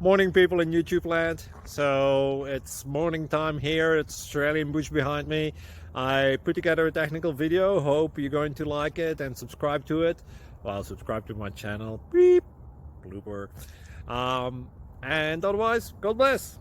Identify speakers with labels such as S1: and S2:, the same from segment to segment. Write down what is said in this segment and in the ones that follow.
S1: Morning people in YouTube land. So it's morning time here. It's Australian bush behind me. I put together a technical video. Hope you're going to like it and subscribe to it. Well, subscribe to my channel. Beep. Blooper. And otherwise, God bless.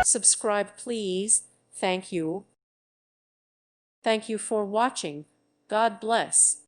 S2: Subscribe please. Thank you. Thank you for watching. God bless.